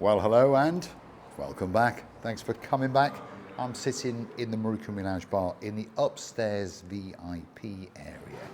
Well, hello and welcome back. Thanks for coming back. I'm sitting in the Marika and Me Lounge bar in the upstairs VIP area.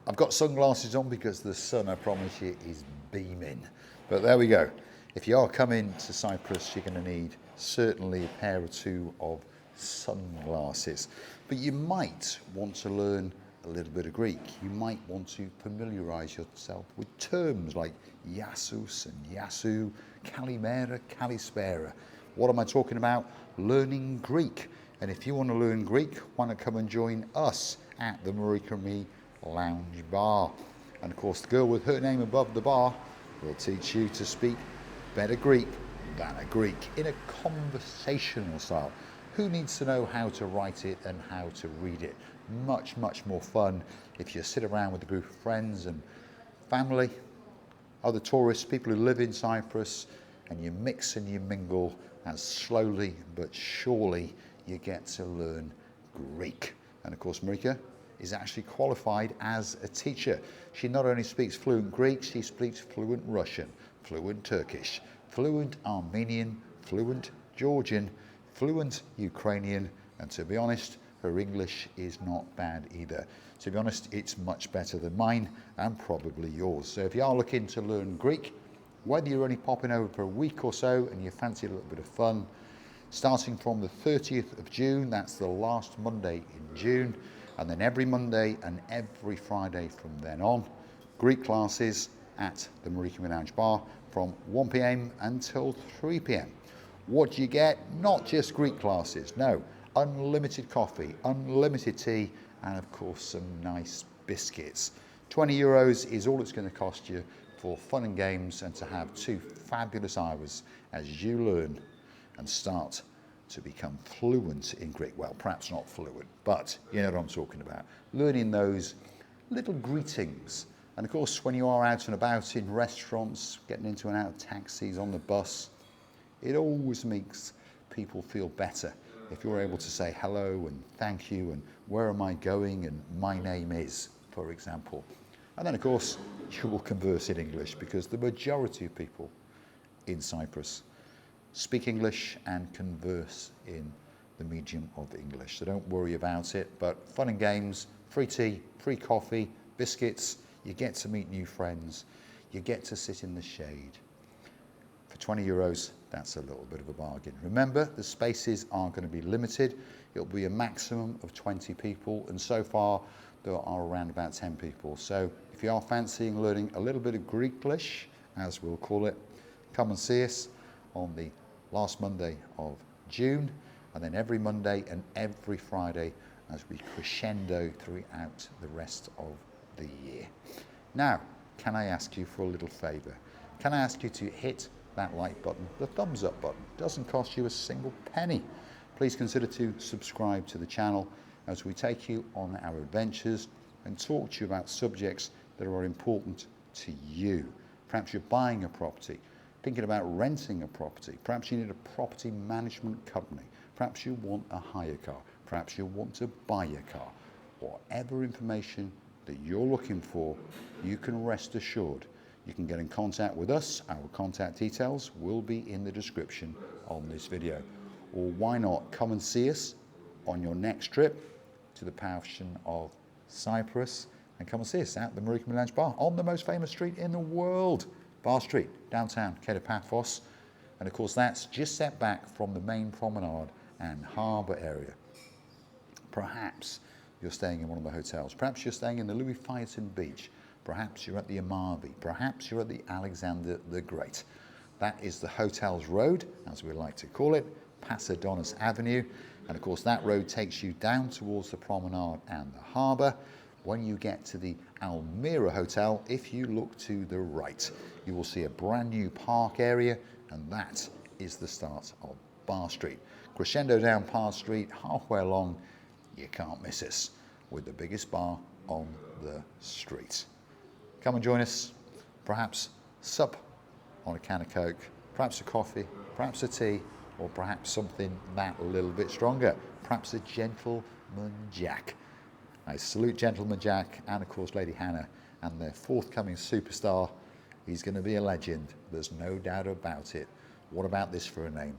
I've got sunglasses on because the sun, I promise you, is beaming. But there we go. If you are coming to Cyprus, you're going to need certainly a pair or two of sunglasses. But you might want to learn a little bit of Greek. You might want to familiarise yourself with terms like Yasus and Yasu, Kalimera, Kalispera. What am I talking about? Learning Greek. And if you want to learn Greek, why not come and join us at the Marika and Me Lounge Bar. And of course, the girl with her name above the bar will teach you to speak better Greek than a Greek in a conversational style. Who needs to know how to write it and how to read it? Much, much more fun if you sit around with a group of friends and family, other tourists, people who live in Cyprus, and you mix and you mingle, and slowly but surely you get to learn Greek. And of course, Marika is actually qualified as a teacher. She not only speaks fluent Greek, she speaks fluent Russian, fluent Turkish, fluent Armenian, fluent Georgian, fluent Ukrainian, and to be honest, her English is not bad either. To be honest, it's much better than mine and probably yours. So if you are looking to learn Greek, whether you're only popping over for a week or so and you fancy a little bit of fun, starting from the 30th of June, that's the last Monday in June, and then every Monday and every Friday from then on, Greek classes at the Marika and Me Lounge Bar from 1 p.m. until 3 p.m. What do you get? Not just Greek classes, no. Unlimited coffee, unlimited tea, and of course some nice biscuits. €20 is all it's going to cost you for fun and games and to have 2 fabulous hours as you learn and start to become fluent in Greek. Well, perhaps not fluent, but you know what I'm talking about. Learning those little greetings. And of course, when you are out and about in restaurants, getting into and out of taxis, on the bus, it always makes people feel better if you're able to say hello and thank you and where am I going and my name is, for example. And then of course, you will converse in English because the majority of people in Cyprus speak English and converse in the medium of English. So don't worry about it, but fun and games, free tea, free coffee, biscuits, you get to meet new friends, you get to sit in the shade. For €20, that's a little bit of a bargain. Remember, the spaces are going to be limited. It'll be a maximum of 20 people, and so far there are around about 10 people. So if you are fancying learning a little bit of Greeklish, as we'll call it, come and see us on the last Monday of June, and then every Monday and every Friday as we crescendo throughout the rest of the year. Now, can I ask you for a little favour? Can I ask you to hit that like button, the thumbs up button? Doesn't cost you a single penny. Please consider to subscribe to the channel as we take you on our adventures and talk to you about subjects that are important to you. Perhaps you're buying a property, thinking about renting a property. Perhaps you need a property management company. Perhaps you want a hire car. Perhaps you want to buy a car. Whatever information that you're looking for, you can rest assured you can get in contact with us. Our contact details will be in the description on this video. Or why not come and see us on your next trip to the Paphos of Cyprus and come and see us at the Marika and Me Lounge Bar on the most famous street in the world, Bar Street, downtown Kato, Paphos. And of course, that's just set back from the main promenade and harbour area. Perhaps you're staying in one of the hotels. Perhaps you're staying in the Louis Phaeton Beach. Perhaps you're at the Amalfi. Perhaps you're at the Alexander the Great. That is the Hotels Road, as we like to call it, Pasadonis Avenue. And of course, that road takes you down towards the promenade and the harbour. When you get to the Almira Hotel, if you look to the right, you will see a brand new park area, and that is the start of Bar Street. Crescendo down Bar Street, halfway along, you can't miss us, with the biggest bar on the street. Come and join us, perhaps sup on a can of Coke, perhaps a coffee, perhaps a tea, or perhaps something that little bit stronger, perhaps a Gentleman Jack. I salute Gentleman Jack and of course Lady Hannah and their forthcoming superstar He's going to be a legend. There's no doubt about it. What about this for a name?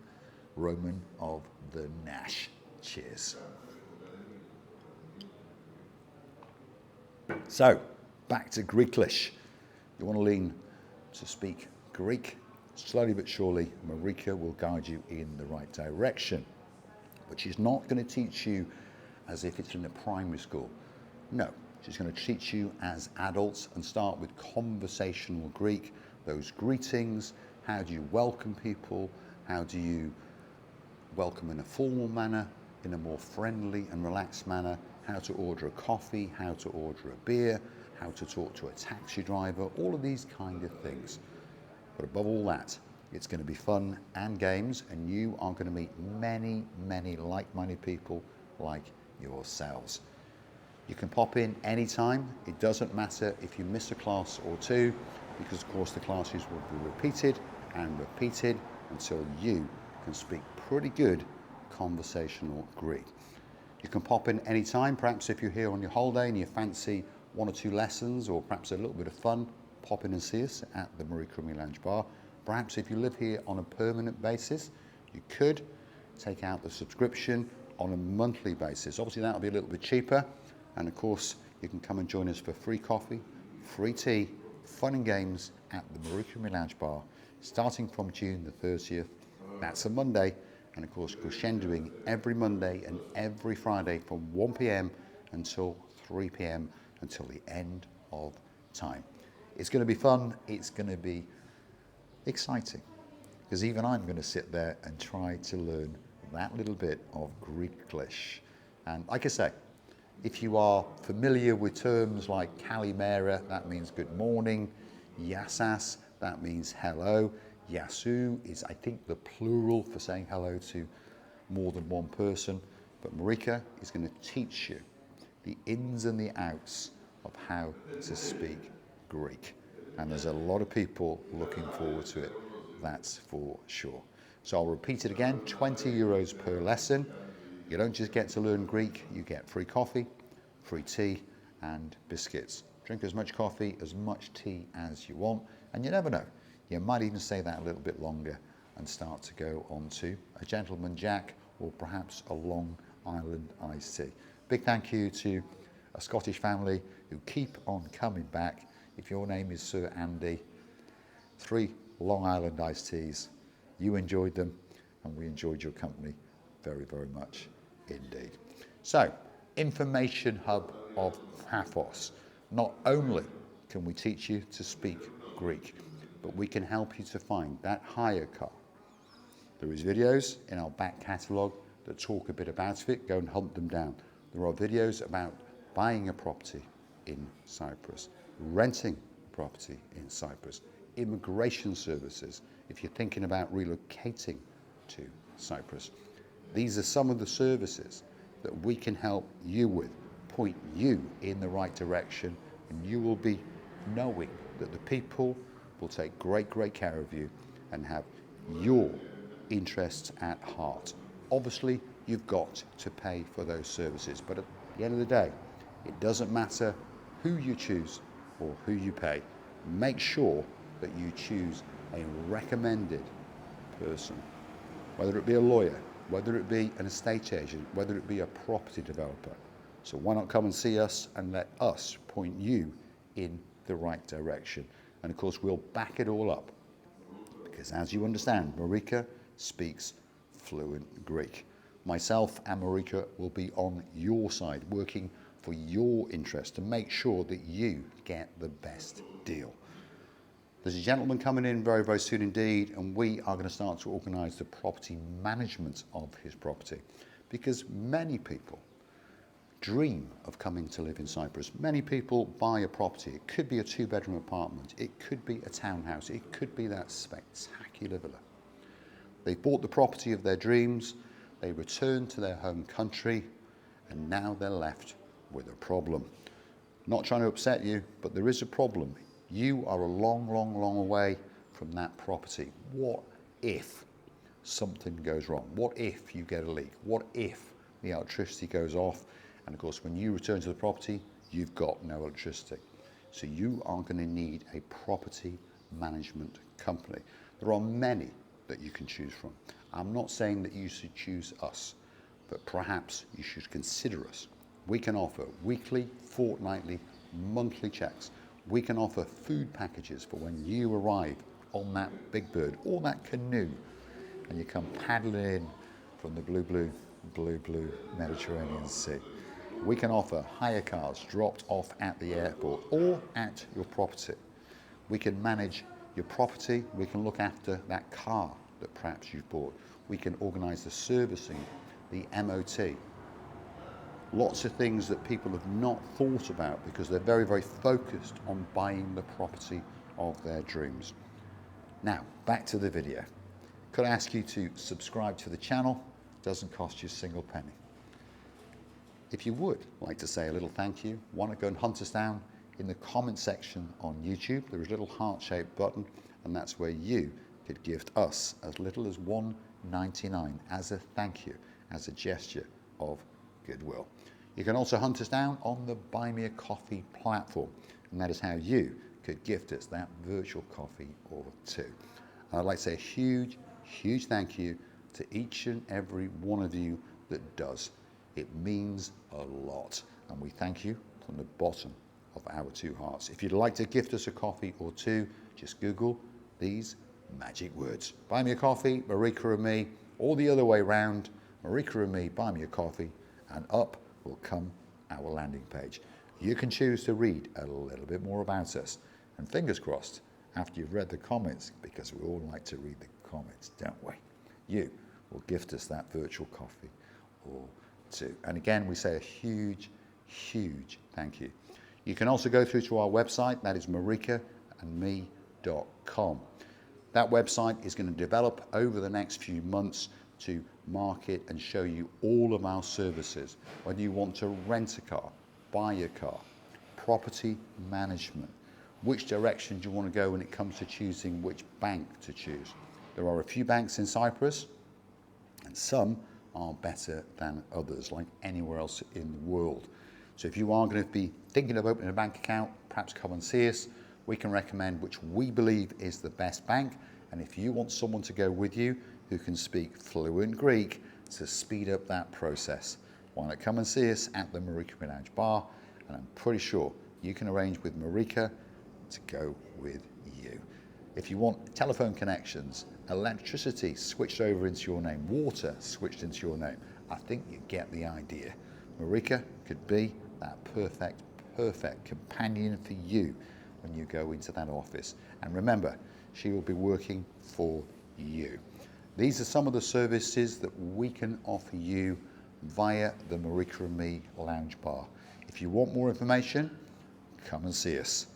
Roman of the Nash. Cheers. So, back to Greeklish. You want to learn to speak Greek? Slowly but surely, Marika will guide you in the right direction. But she's not going to teach you as if it's in a primary school. No, she's going to teach you as adults and start with conversational Greek, those greetings. How do you welcome people? How do you welcome in a formal manner, in a more friendly and relaxed manner? How to order a coffee, how to order a beer, how to talk to a taxi driver, all of these kind of things. But above all that, it's going to be fun and games, and you are going to meet many, many like-minded people like yourselves. You can pop in anytime. It doesn't matter if you miss a class or two, because of course the classes will be repeated and repeated until you can speak pretty good conversational Greek. You can pop in anytime. Perhaps if you're here on your holiday and you fancy 1 or 2 lessons or perhaps a little bit of fun, pop in and see us at the Marika and Me Lounge Bar. Perhaps if you live here on a permanent basis, you could take out the subscription on a monthly basis. Obviously that'll be a little bit cheaper, and of course you can come and join us for free coffee, free tea, fun and games at the Marika and Me Lounge Bar starting from June the 30th. That's a Monday, and of course crescendoing every Monday and every Friday from 1 p.m. until 3 p.m. until the end of time. It's going to be fun, it's going to be exciting, because even I'm going to sit there and try to learn that little bit of Greeklish. And like I say, if you are familiar with terms like Kalimera, that means good morning, Yassas, that means hello, Yasu is, I think, the plural for saying hello to more than one person. But Marika is going to teach you the ins and the outs of how to speak Greek. And there's a lot of people looking forward to it, that's for sure. So I'll repeat it again, 20 euros per lesson. You don't just get to learn Greek, you get free coffee, free tea and biscuits. Drink as much coffee, as much tea as you want, and you never know. You might even stay that a little bit longer and start to go on to a gentleman Jack or perhaps a Long Island iced tea. Big thank you to a Scottish family who keep on coming back. If your name is Sir Andy, 3 Long Island iced teas. You enjoyed them and we enjoyed your company very, very much indeed. So, information hub of Paphos. Not only can we teach you to speak Greek, but we can help you to find that hire car. There is videos in our back catalogue that talk a bit about it. Go and hunt them down. There are videos about buying a property in Cyprus, renting a property in Cyprus, immigration services, if you're thinking about relocating to Cyprus. These are some of the services that we can help you with, point you in the right direction, and you will be knowing that the people will take great, great care of you and have your interests at heart. Obviously, you've got to pay for those services, but at the end of the day, it doesn't matter who you choose or who you pay. Make sure that you choose a recommended person, whether it be a lawyer, whether it be an estate agent, whether it be a property developer. So why not come and see us and let us point you in the right direction? And of course, we'll back it all up, because as you understand, Marika speaks fluent Greek. Myself and Marika will be on your side, working for your interest to make sure that you get the best deal. There's a gentleman coming in very, very soon indeed, and we are going to start to organise the property management of his property, because many people dream of coming to live in Cyprus. Many people buy a property. It could be a 2-bedroom apartment. It could be a townhouse. It could be that spectacular villa. They've bought the property of their dreams. They return to their home country, and now they're left with a problem. Not trying to upset you, but there is a problem. You are a long, long, long way from that property. What if something goes wrong? What if you get a leak? What if the electricity goes off? And of course, when you return to the property, you've got no electricity. So you are going to need a property management company. There are many that you can choose from. I'm not saying that you should choose us, but perhaps you should consider us. We can offer weekly, fortnightly, monthly checks. We can offer food packages for when you arrive on that big bird or that canoe and you come paddling in from the blue Mediterranean Sea. We can offer hire cars dropped off at the airport or at your property. We can manage your property. We can look after that car that perhaps you've bought. We can organise the servicing, the MOT. Lots of things that people have not thought about because they're very, very focused on buying the property of their dreams. Now, back to the video. Could I ask you to subscribe to the channel? It doesn't cost you a single penny. If you would like to say a little thank you, why not go and hunt us down in the comment section on YouTube. There is a little heart-shaped button, and that's where you could gift us as little as $1.99 as a thank you, as a gesture of goodwill. You can also hunt us down on the Buy Me a Coffee platform, and that is how you could gift us that virtual coffee or two. And I'd like to say a huge, huge thank you to each and every one of you that does. It means a lot, and we thank you from the bottom of our two hearts. If you'd like to gift us a coffee or two, just Google these magic words. Buy me a coffee, Marika and me, or the other way round, Marika and me, buy me a coffee, and up will come our landing page. You can choose to read a little bit more about us, and fingers crossed, after you've read the comments, because we all like to read the comments, don't we? You will gift us that virtual coffee or two. And again, we say a huge, huge thank you. You can also go through to our website, that is marikaandme.com. That website is going to develop over the next few months to market and show you all of our services, whether you want to rent a car, buy a car, property management, which direction do you want to go when it comes to choosing which bank to choose. There are a few banks in Cyprus, and some are better than others, like anywhere else in the world. So if you are going to be thinking of opening a bank account, perhaps come and see us. We can recommend which we believe is the best bank. And if you want someone to go with you who can speak fluent Greek to speed up that process, why not come and see us at the Marika and Me bar? And I'm pretty sure you can arrange with Marika to go with you. If you want telephone connections, electricity switched over into your name, water switched into your name, I think you get the idea. Marika could be that perfect companion for you when you go into that office. And remember, she will be working for you. These are some of the services that we can offer you via the Marika and Me lounge bar. If you want more information, come and see us.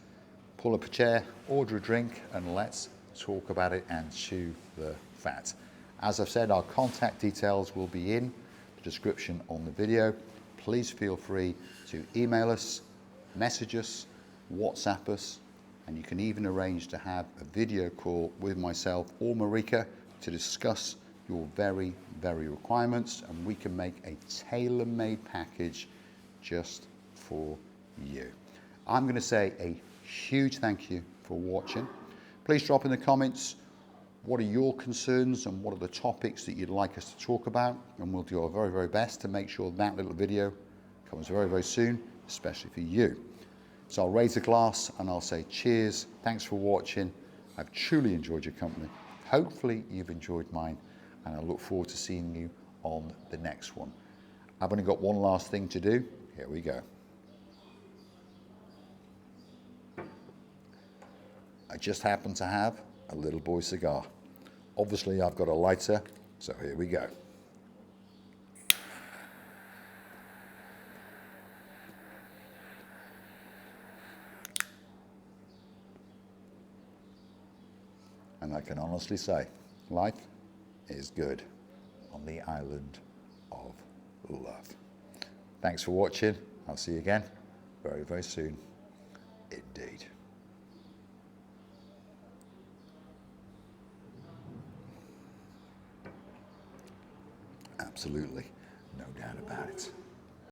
Pull up a chair, order a drink, and let's talk about it and chew the fat. As I've said, our contact details will be in the description on the video. Please feel free to email us, message us, WhatsApp us, and you can even arrange to have a video call with myself or Marika to discuss your very requirements, and we can make a tailor-made package just for you. I'm going to say a huge thank you for watching. Please drop in the comments what are your concerns and what are the topics that you'd like us to talk about, and we'll do our very best to make sure that little video comes very soon, especially for you. So I'll raise a glass and I'll say cheers. Thanks for watching. I've truly enjoyed your company. Hopefully you've enjoyed mine, and I look forward to seeing you on the next one. I've only got one last thing to do. Here we go. I just happen to have a little boy cigar. Obviously I've got a lighter, so here we go. And I can honestly say, life is good on the island of love. Thanks for watching. I'll see you again very soon indeed. Absolutely, no doubt about it.